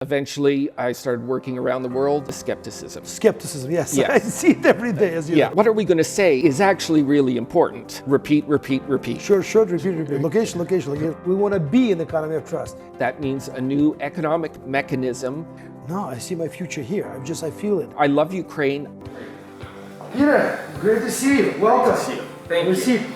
Eventually, I started working around the world. Skepticism. Skepticism, yes. Yes. I see it every day, as you know. What are we going to say is actually really important. Repeat, repeat, repeat. Sure, repeat. Location. We want to be in the economy of trust. That means a new economic mechanism. No, I see my future here. I feel it. I love Ukraine. Peter, great to see you. Welcome. Good to see you. Thank you.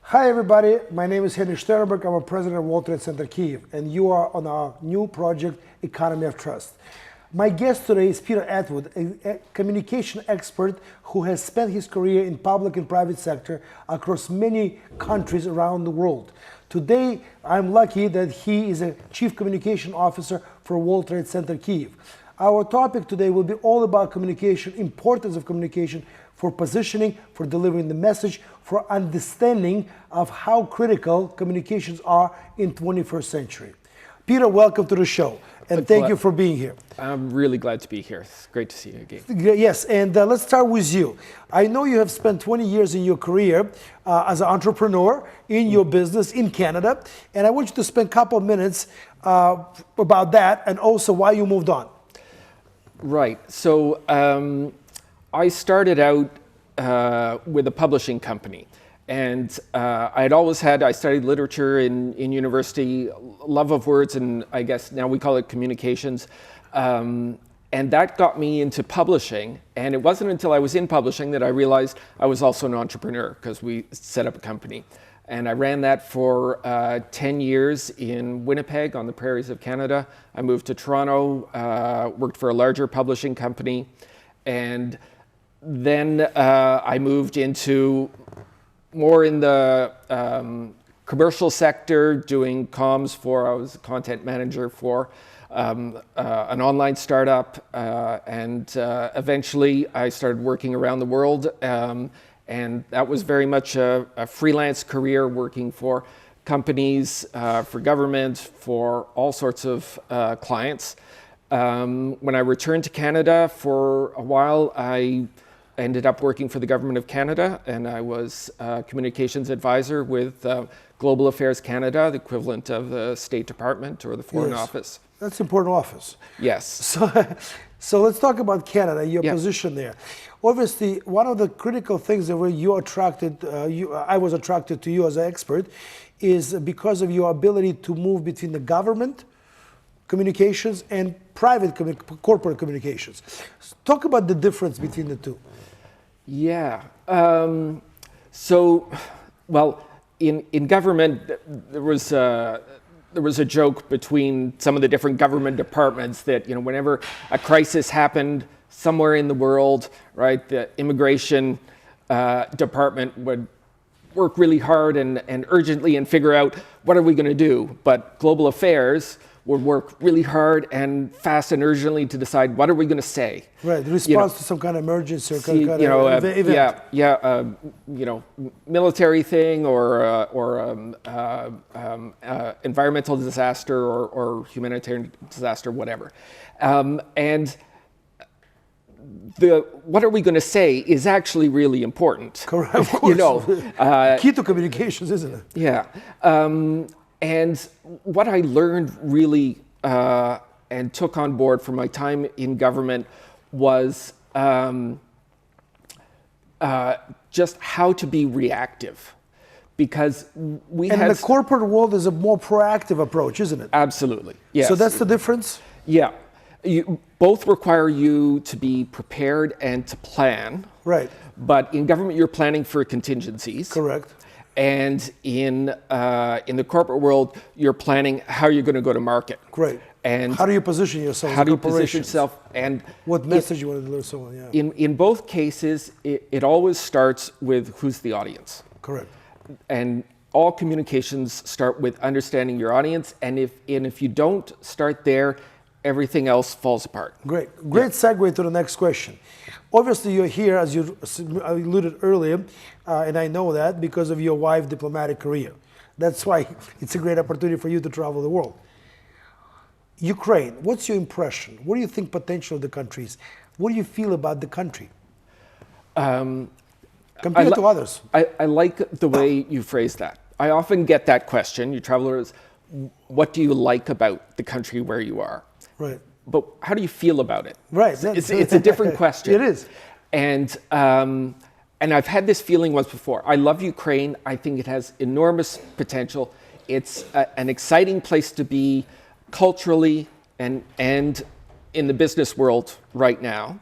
Hi everybody, my name is Henry Sternberg. I'm a president of World Trade Center Kyiv, and you are on our new project, Economy of Trust. My guest today is Peter Артвуд, a communication expert who has spent his career in public and private sector across many countries around the world. Today, I'm lucky that he is a Chief Communication Officer for World Trade Center Kyiv. Our topic today will be all about communication, importance of communication for positioning, for delivering the message, for understanding of how critical communications are in 21st century. Peter, welcome to the show, and thank you for being here. I'm really glad to be here. It's great to see you again. Yes, and let's start with you. I know you have spent 20 years in your career as an entrepreneur in your business in Canada, and I want you to spend a couple of minutes about that and also why you moved on. Right. So I started out with a publishing company. And I studied literature in university, love of words, and I guess now we call it communications. And that got me into publishing. And it wasn't until I was in publishing that I realized I was also an entrepreneur, because we set up a company. And I ran that for 10 years in Winnipeg on the prairies of Canada. I moved to Toronto, worked for a larger publishing company. And then I moved into more in the commercial sector, doing comms I was a content manager for an online startup. And eventually I started working around the world. And that was very much a freelance career, working for companies, for government, for all sorts of clients. When I returned to Canada for a while, I ended up working for the Government of Canada, and I was a communications advisor with Global Affairs Canada, the equivalent of the State Department or the Foreign Office. That's an important office. Yes. So let's talk about Canada, your position there. Obviously, one of the critical things that I was attracted to you as an expert is because of your ability to move between the government communications and private corporate communications. Talk about the difference between the two. Yeah. In government, there was a joke between some of the different government departments that, whenever a crisis happened somewhere in the world, right, the immigration department would work really hard and urgently and figure out what are we going to do. But global affairs would work really hard and fast and urgently to decide what are we going to say. Right, the response to some kind of emergency or kind of event. Military thing or environmental disaster or humanitarian disaster, whatever. And what are we going to say is actually really important. Correct, of course. Key to communications, isn't it? Yeah. And what I learned really and took on board from my time in government was just how to be reactive. Because the corporate world is a more proactive approach, isn't it? Absolutely, yes. So that's the difference? Yeah. Both require you to be prepared and to plan. Right. But in government, you're planning for contingencies. Correct. And in the corporate world, you're planning how you're going to go to market. Great. And how do you position yourself? How do you position yourself? And what message you want to deliver to someone? Yeah. In both cases, it always starts with who's the audience. Correct. And all communications start with understanding your audience. And if you don't start there, everything else falls apart. Great segue to the next question. Obviously, you're here, as you alluded earlier, and I know that because of your wife's diplomatic career. That's why it's a great opportunity for you to travel the world. Ukraine, what's your impression? What do you think potential of the country is? What do you feel about the country? Compared to others. I like the way you phrase that. I often get that question, you travelers, what do you like about the country where you are? Right. But how do you feel about it? Right. It's a different question. It is. And I've had this feeling once before. I love Ukraine. I think it has enormous potential. It's an exciting place to be culturally and in the business world right now.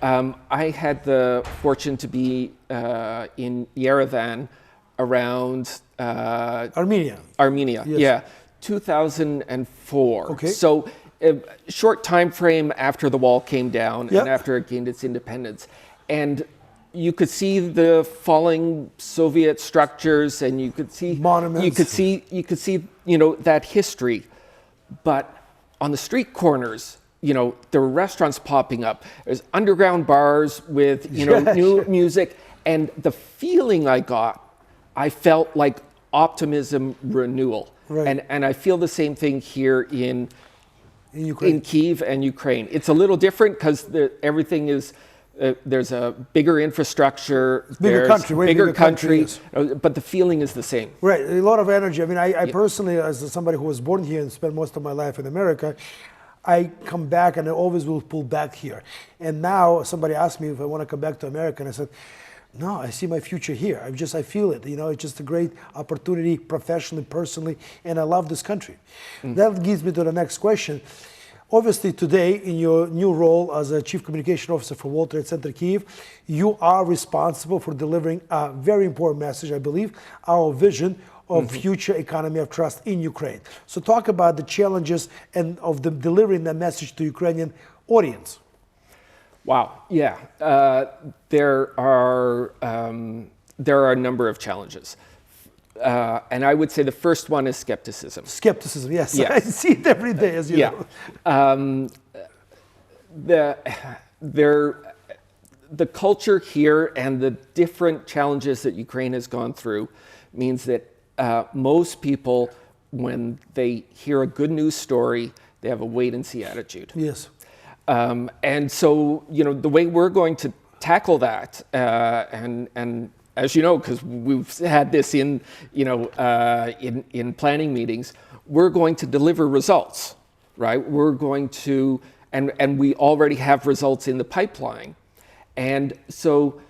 I had the fortune to be in Yerevan around Armenia. Armenia, Yes. yeah, 2004. Okay. So a short time frame after the wall came down Yep. and after it gained its independence. And you could see the falling Soviet structures, and you could see Monuments. You could see that history. But on the street corners, there were restaurants popping up. There's underground bars with new music, and the feeling I felt like optimism, renewal. Right. And I feel the same thing here in Ukraine. Kyiv and Ukraine. It's a little different because everything is, there's a bigger infrastructure, Bigger there's country, way bigger country, yes. But the feeling is the same. Right, a lot of energy. I mean, I personally, as somebody who was born here and spent most of my life in America, I come back and I always will pull back here. And now somebody asked me if I want to come back to America, and I said, no, I see my future here. I feel it. It's just a great opportunity professionally, personally, and I love this country. That leads me to the next question. Obviously, today, in your new role as a Chief Communication Officer for World Trade Center Kyiv, you are responsible for delivering a very important message, I believe, our vision of future economy of trust in Ukraine. So talk about the challenges and of the delivering that message to Ukrainian audience. Wow, yeah. There are a number of challenges. And I would say the first one is skepticism. Skepticism, yes. Yes. I see it every day, as you know. The culture here and the different challenges that Ukraine has gone through means that most people, when they hear a good news story, they have a wait-and-see attitude. Yes. And so, the way we're going to tackle that, and as you know, because we've had this in planning meetings, we're going to deliver results, right? We're going to, and we already have results in the pipeline. And so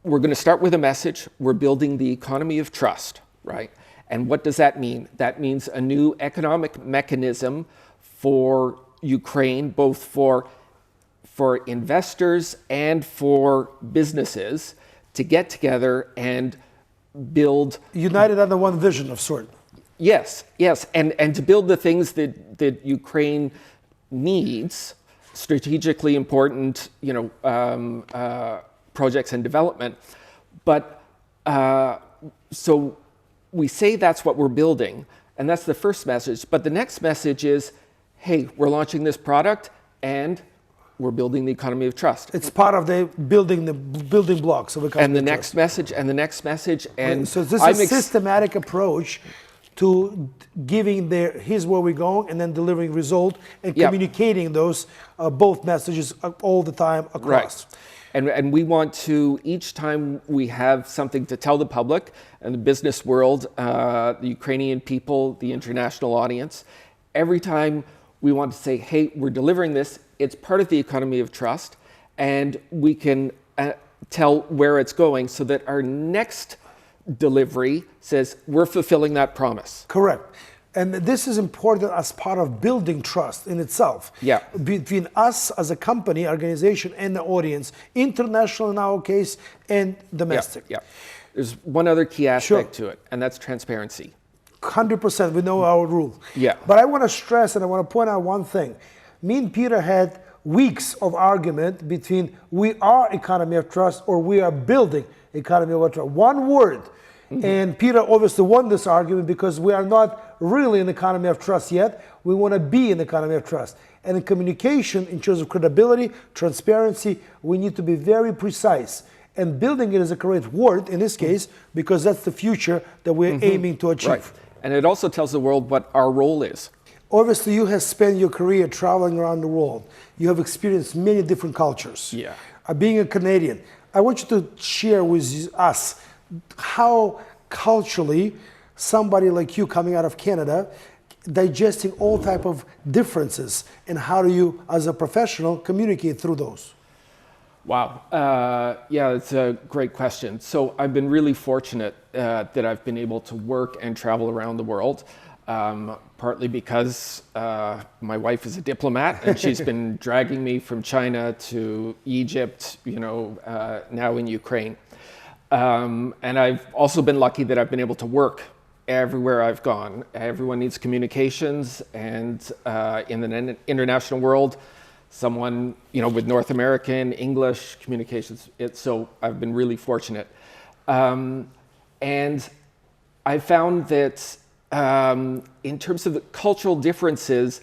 we're going to start with a message. We're building the economy of trust, right? And what does that mean? That means a new economic mechanism for Ukraine, both for investors and for businesses, to get together and build... United under one vision of sort. Yes, and to build the things that Ukraine needs, strategically important, projects and development. But so we say that's what we're building, and that's the first message. But the next message is, hey, we're launching this product, and we're building the economy of trust. It's part of the building blocks of economy. And the next message, and the next message, and so this is a systematic approach to giving here's where we're going, and then delivering result and communicating those both messages all the time across. Right. And we want to, each time we have something to tell the public and the business world, the Ukrainian people, the international audience, every time we want to say, hey, we're delivering this, it's part of the economy of trust, and we can tell where it's going so that our next delivery says we're fulfilling that promise. Correct. And this is important as part of building trust in itself. Yeah. Between us as a company, organization, and the audience, international in our case, and domestic. Yeah. There's one other key aspect to it, and that's transparency. 100%, we know our rule. Yeah. But I want to stress and I want to point out one thing. Me and Peter had weeks of argument between we are economy of trust or we are building economy of trust. One word. And Peter obviously won this argument because we are not really an economy of trust yet. We want to be an economy of trust. And in communication, in terms of credibility, transparency, we need to be very precise. And building it is a correct word in this case because that's the future that we're aiming to achieve. Right. And it also tells the world what our role is. Obviously, you have spent your career traveling around the world. You have experienced many different cultures. Yeah. Being a Canadian, I want you to share with us how culturally somebody like you coming out of Canada digesting all type of differences, and how do you, as a professional, communicate through those? Wow. Yeah, it's a great question. So I've been really fortunate that I've been able to work and travel around the world, partly because my wife is a diplomat and she's been dragging me from China to Egypt, now in Ukraine. And I've also been lucky that I've been able to work everywhere I've gone. Everyone needs communications, and in the international world, someone with North American English communications. So I've been really fortunate, and I found that in terms of the cultural differences,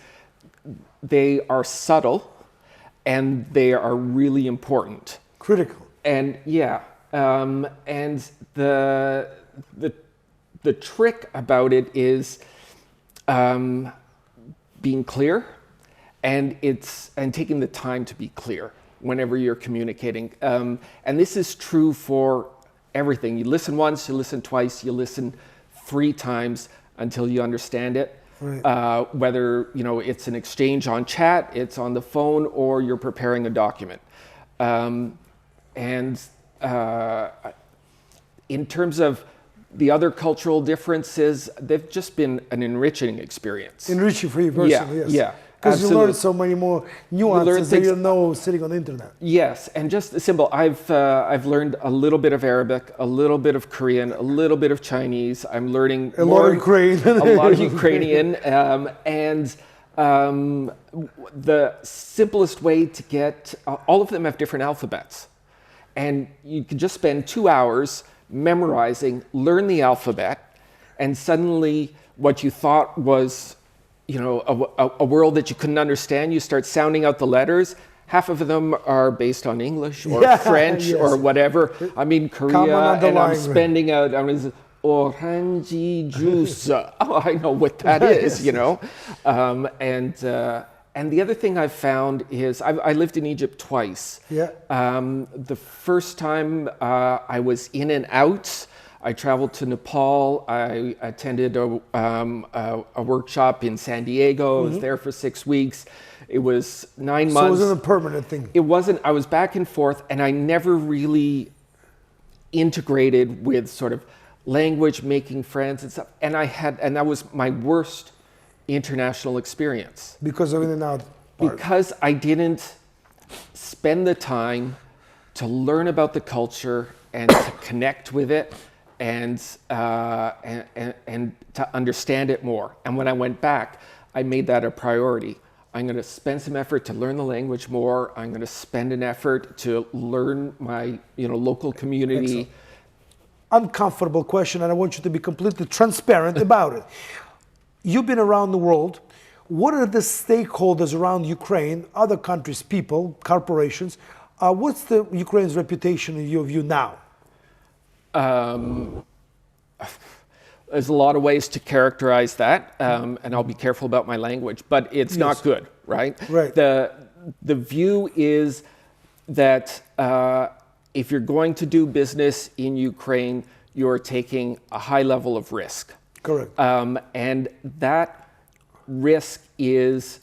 they are subtle, and they are really important, critical, and and the trick about it is being clear. And taking the time to be clear whenever you're communicating. And this is true for everything. You listen once, you listen twice, you listen 3 times until you understand it. Right. Whether it's an exchange on chat, it's on the phone, or you're preparing a document. In terms of the other cultural differences, they've just been an enriching experience. Enriching for you personally, yes. Yeah. Because you learn so many more nuances that you know sitting on the internet. Yes, and just the simple. I've learned a little bit of Arabic, a little bit of Korean, a little bit of Chinese. I'm learning a lot of Ukrainian, a lot of Ukrainian, and the simplest way to get all of them have different alphabets, and you can just spend 2 hours memorizing, learn the alphabet, and suddenly what you thought was a world that you couldn't understand, you start sounding out the letters. Half of them are based on English or French or whatever. I mean, Korea, and I'm spending out, orange juice. Oh, I know what that is, And the other thing I've found is, I lived in Egypt twice. Yeah. The first time I was in and out. I traveled to Nepal. I attended a workshop in San Diego. I was there for 6 weeks. It was 9 months. So it wasn't a permanent thing? It wasn't. I was back and forth, and I never really integrated with sort of language, making friends and stuff. And that was my worst international experience. Because of in and out? Because I didn't spend the time to learn about the culture and to connect with it. And to understand it more. And when I went back, I made that a priority. I'm going to spend some effort to learn the language more. I'm going to spend an effort to learn my local community. Excellent. Uncomfortable question, and I want you to be completely transparent about it. You've been around the world. What are the stakeholders around Ukraine, other countries, people, corporations? What's the Ukraine's reputation in your view now? There's a lot of ways to characterize that, and I'll be careful about my language, but it's not good, right? Right. The view is that if you're going to do business in Ukraine, you're taking a high level of risk. Correct. And that risk is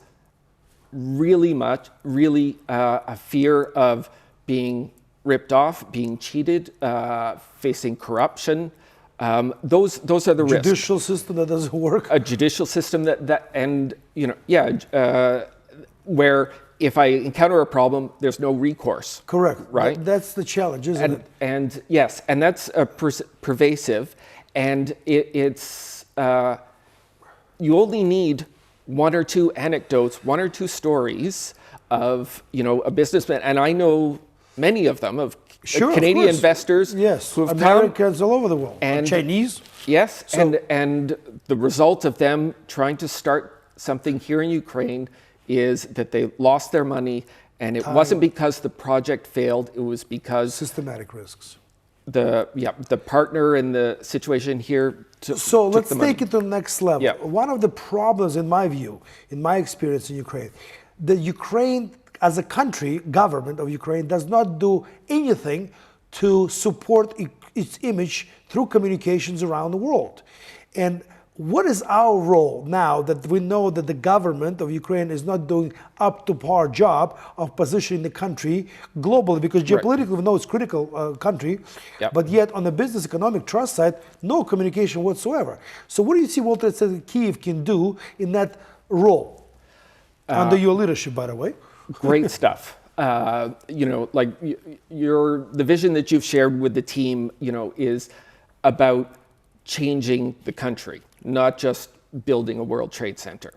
really a fear of being ripped off, being cheated, facing corruption. Those are the risks. Judicial system that doesn't work. A judicial system where if I encounter a problem, there's no recourse. Correct. Right. That's the challenge, isn't it? And yes, and that's pervasive. And it's you only need 1 or 2 anecdotes, 1 or 2 stories of a businessman, and I know many of them, of Canadian investors, yes, who have Americans all over the world, and Chinese, yes, and the result of them trying to start something here in Ukraine is that they lost their money, and it wasn't because the project failed; it was because systematic risks. The partner in the situation here. So let's take it to the next level. Yeah. One of the problems, in my view, in my experience in Ukraine, the Ukraine as a country, government of Ukraine, does not do anything to support its image through communications around the world. And What is our role now that we know that the government of Ukraine is not doing up to par job of positioning the country globally? Because geopolitically, we know it's a critical country, Yep. but yet on the business economic trust side, no communication whatsoever. So what do you see World Trade Center Kyiv can do in that role? Under your leadership, by the way. Great stuff. You know, like the vision that you've shared with the team, you know, is about changing the country, not just building a World Trade Center.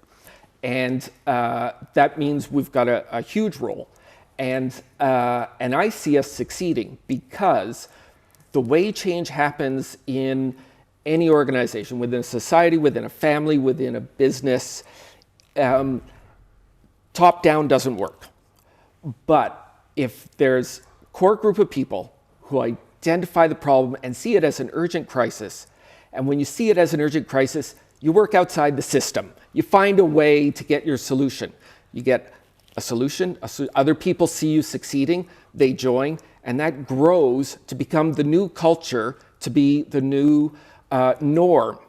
And that means we've got a huge role. And I see us succeeding because the way change happens in any organization, within a society, within a family, within a business, top-down doesn't work. But if there's a core group of people who identify the problem and see it as an urgent crisis, and when you see it as an urgent crisis, you work outside the system. You find a way to get your solution. You get a solution, other people see you succeeding, they join, and that grows to become the new culture, to be the new norm.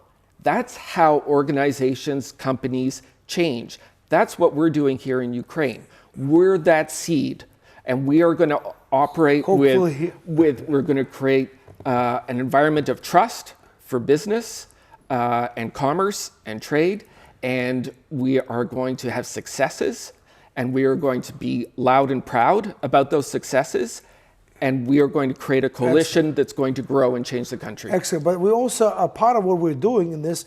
That's how organizations, companies change. That's what we're doing here in Ukraine. We're that seed, and we are going to operate we're going to create an environment of trust for business and commerce and trade, and we are going to have successes, and we are going to be loud and proud about those successes, and we are going to create a coalition that's going to grow and change the country. Excellent. But we also, a part of what we're doing in this,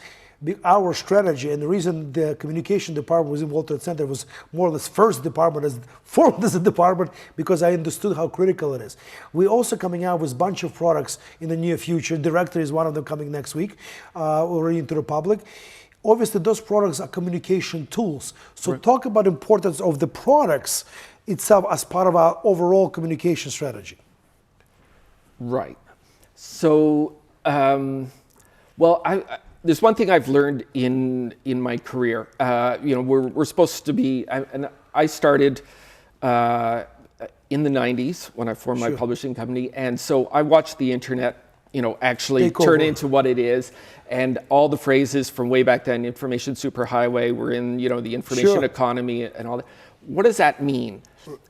our strategy, and the reason the communication department was in World Trade Center was more or less first department as formed as a department, because I understood how critical it is. We're also coming out with a bunch of products in the near future. Director is one of them coming next week, already into the public. Obviously, those products are communication tools. So talk about the importance of the products itself as part of our overall communication strategy. Right. So, well, there's one thing I've learned in my career. You know, we're supposed to be, and I started in the 90s when I formed my publishing company, and so I watched the internet, you know, actually turn into what it is, and all the phrases from way back then, information superhighway, we're in, you know, the information economy and all that. What does that mean?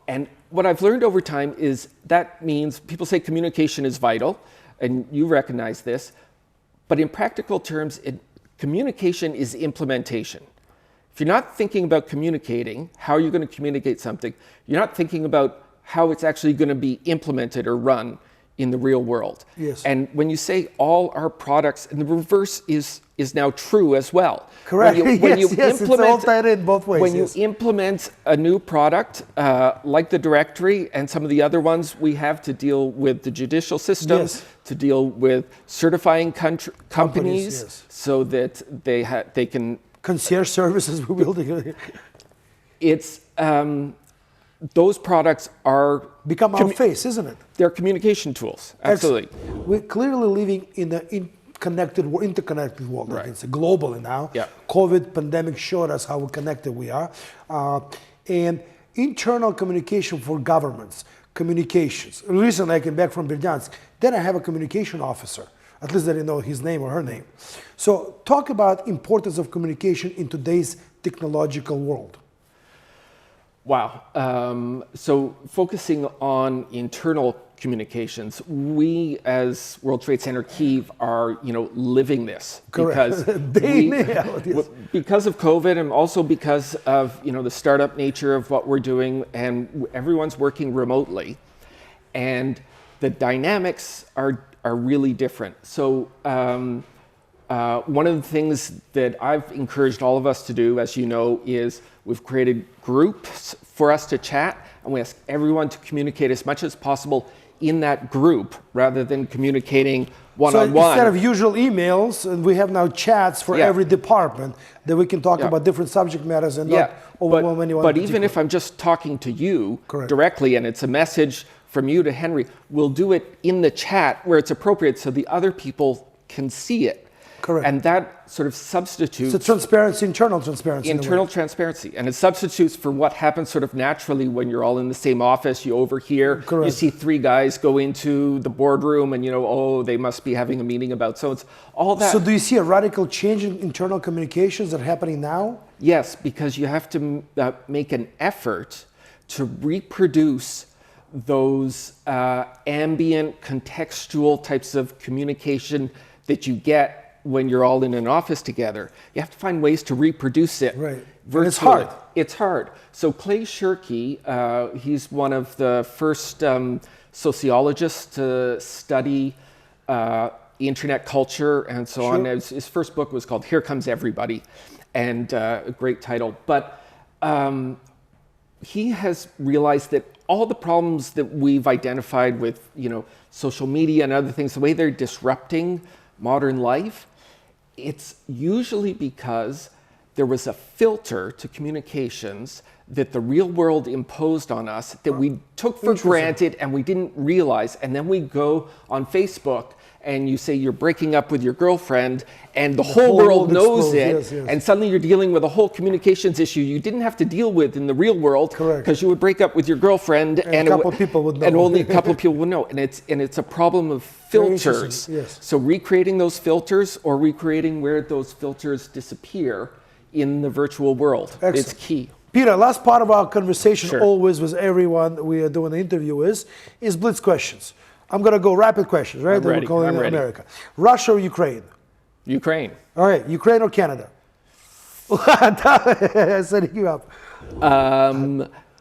And what I've learned over time is that means people say communication is vital, and you recognize this. But in practical terms, communication is implementation. If you're not thinking about communicating, how are you going to communicate something? You're not thinking about how it's actually going to be implemented or run in the real world. Yes. And when you say all our products, and the reverse is now true as well. Correct. When you it's all tied in both ways. When you implement a new product, like the directory and some of the other ones we have to deal with the judicial system, to deal with certifying companies so that they can... Concierge services we're building. It's... those products are... Become our face, isn't it? They're communication tools, absolutely. We're clearly living in an interconnected world, I can say, globally now. COVID pandemic showed us how connected we are. And internal communication for governments, communications. Recently, I came back from Berdansk. Then I have a communication officer. At least I didn't know his name or her name. So talk about importance of communication in today's technological world. Wow. So focusing on internal communications, we as World Trade Center Kyiv are, you know, living this. Correct. Because of COVID, and also because of, you know, the startup nature of what we're doing, and everyone's working remotely, and the dynamics are really different. So one of the things that I've encouraged all of us to do, as you know, is we've created groups for us to chat, and we ask everyone to communicate as much as possible in that group rather than communicating one-on-one. So instead of usual emails, we have now chats for every department that we can talk about different subject matters and not overwhelm anyone. But even if I'm just talking to you directly and it's a message from you to Henry, we'll do it in the chat where it's appropriate so the other people can see it. Correct. And that sort of substitutes So transparency, internal transparency. internal transparency, and it substitutes for what happens sort of naturally when you're all in the same office. You overhear, Correct. you see three guys go into the boardroom, and you know, oh, they must be having a meeting about so it's all that. So do you see a radical change in internal communications that are happening now? Yes, because you have to make an effort to reproduce those ambient, contextual types of communication that you get when you're all in an office together. You have to find ways to reproduce it. Right. Virtually. And it's hard. It's hard. So Clay Shirky, he's one of the first sociologists to study internet culture and so on. His first book was called Here Comes Everybody, and a great title. But he has realized that all the problems that we've identified with, social media and other things, the way they're disrupting modern life, it's usually because there was a filter to communications that the real world imposed on us that we took for granted and we didn't realize. And then we go on Facebook and you say you're breaking up with your girlfriend and the whole world knows it. Yes, yes. And suddenly you're dealing with a whole communications issue you didn't have to deal with in the real world. Correct. Because you would break up with your girlfriend and a couple of people would know. And only a couple of people would know. And it's a problem of filters. Yes. So recreating those filters or recreating where those filters disappear in the virtual world. Excellent. It's key. Peter, last part of our conversation Sure. always with everyone we are doing the interview is blitz questions. I'm going to go rapid questions, right? I'm ready. We're calling I'm it ready. America. Russia or Ukraine? Ukraine. All right, Ukraine or Canada? Setting you up.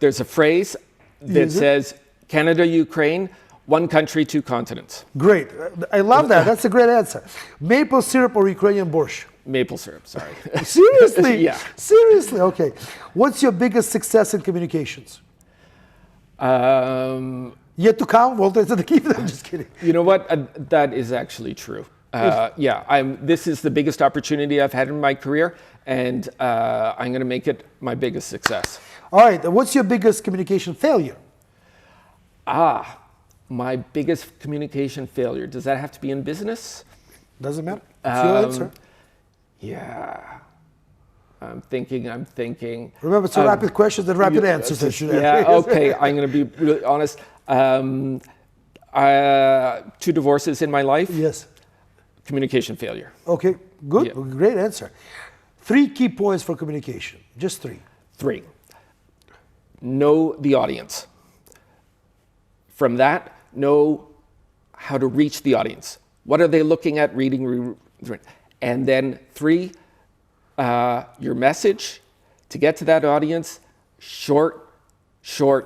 There's a phrase that says Canada, Ukraine, one country, two continents. Great. I love that. That's a great answer. Maple syrup or Ukrainian borscht? Maple syrup, sorry. Seriously? Yeah. Seriously? Okay. What's your biggest success in communications? Yet to come? Walter said to keep them. Just kidding. You know what? That is actually true. This is the biggest opportunity I've had in my career, and I'm going to make it my biggest success. All right. What's your biggest communication failure? My biggest communication failure. Does that have to be in business? Doesn't matter. It's your answer. Yeah. I'm thinking. Remember, it's a rapid question, then rapid answers. I should Yeah, have. okay. I'm going to be really honest. 2 divorces in my life. Yes. Communication failure. Okay, good. Yeah. Great answer. 3 key points for communication. Just 3. 3. Know the audience. From that, know how to reach the audience. What are they looking at, reading? And then 3, your message to get to that audience, short. To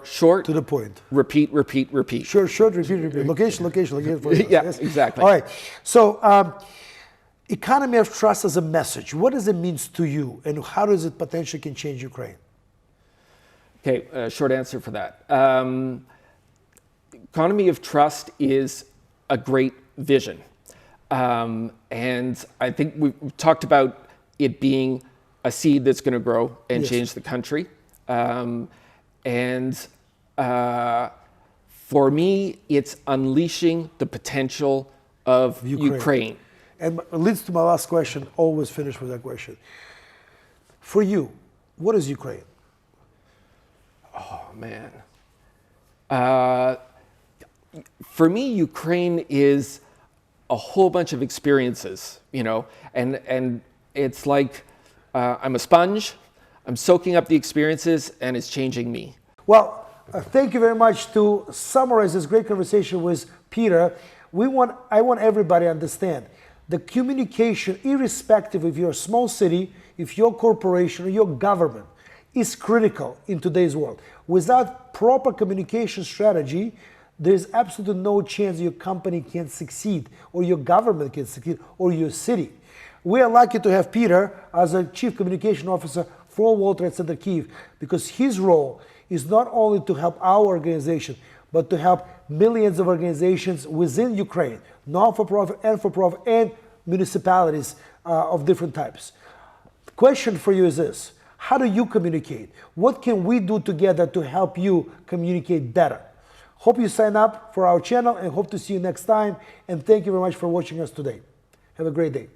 the point. Repeat. Short, repeat. Location. Yeah, yes. exactly. All right. So, economy of trust as a message. What does it mean to you, and how does it potentially can change Ukraine? Okay, short answer for that. Economy of trust is a great vision. And I think we've talked about it being a seed that's going to grow and change the country. For me, it's unleashing the potential of Ukraine. And it leads to my last question. Always finish with that question. For you, what is Ukraine? Oh, man. For me, Ukraine is a whole bunch of experiences, and it's like I'm a sponge. I'm soaking up the experiences, and it's changing me. Well, thank you very much. To summarize this great conversation with Peter, I want everybody to understand the communication, irrespective if you're a small city, if your corporation or your government, is critical in today's world. Without proper communication strategy, there's absolutely no chance your company can succeed, or your government can succeed, or your city. We are lucky to have Peter as a Chief Communication Officer for World Trade Center Kyiv, because his role is not only to help our organization, but to help millions of organizations within Ukraine, non-for-profit and for-profit, and municipalities of different types. The question for you is this: how do you communicate? What can we do together to help you communicate better? Hope you sign up for our channel and hope to see you next time. And thank you very much for watching us today. Have a great day.